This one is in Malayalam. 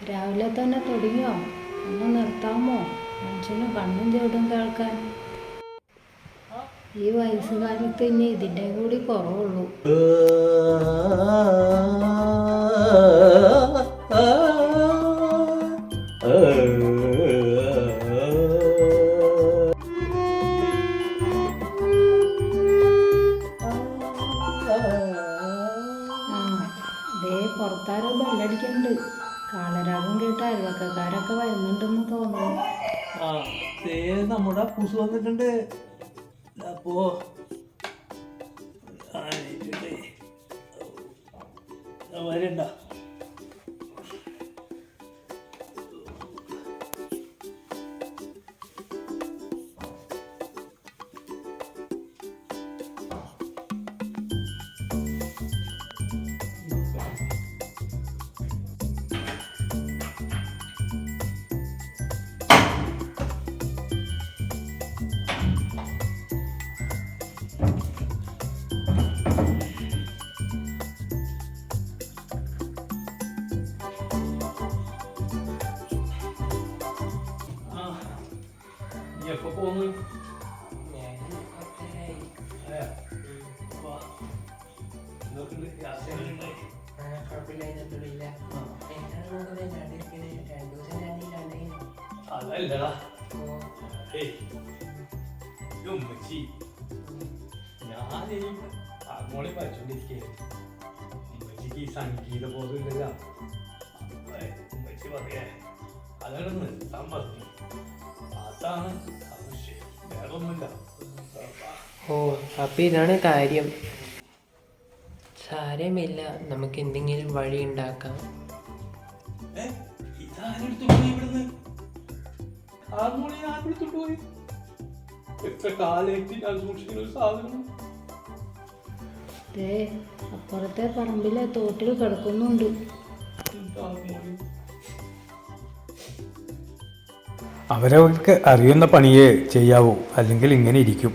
രാവിലെ തന്നെ തുടങ്ങിയോ? ഒന്ന് നിർത്താമോ? മനുഷ്യന് കണ്ണും ചെവിടും കേൾക്കാൻ. ഈ വയസ്സുകാലത്ത് ഇനി ഇതിൻ്റെ കൂടി കുറവുള്ളൂ. പുറത്താരോ ബെല്ലടിക്കുന്നുണ്ട്. കാളരാഗം കേട്ട് അയൽവക്കക്കാരൊക്കെ വരുന്നുണ്ടെന്ന് തോന്നുന്നു. നമ്മുടെ അപ്പൂസ് വന്നിട്ടുണ്ട്. അപ്പോ വരണ്ട. എപ്പോ പോന്നു? അതല്ലടാ, ഉമ്മച്ചി ഞാനീ മോളെ പഠിച്ചോണ്ടിരിക്കേ. ഉമ്മച്ചിക്ക് ഈ സംഗീത ബോധമില്ല. ഉമ്മച്ചി പറയാ അതാണ് നിർത്താൻ പറഞ്ഞു. അതാണ് ആവശ്യം, വേറൊന്നുമില്ല. ഓ, അപ്പം ഇതാണ് കാര്യം. സാരമില്ല, നമുക്ക് എന്തെങ്കിലും വഴി ഉണ്ടാക്കാം. എത്ര കാലായിട്ട് ഞാൻ സൂക്ഷിക്കുന്ന ഒരു സാധനം അപ്പുറത്തെ പറമ്പിലെ തോട്ടിൽ കിടക്കുന്നുണ്ട്. അവരവർക്ക് അറിയുന്ന പണിയേ ചെയ്യാവൂ, അല്ലെങ്കിൽ ഇങ്ങനെ ഇരിക്കും.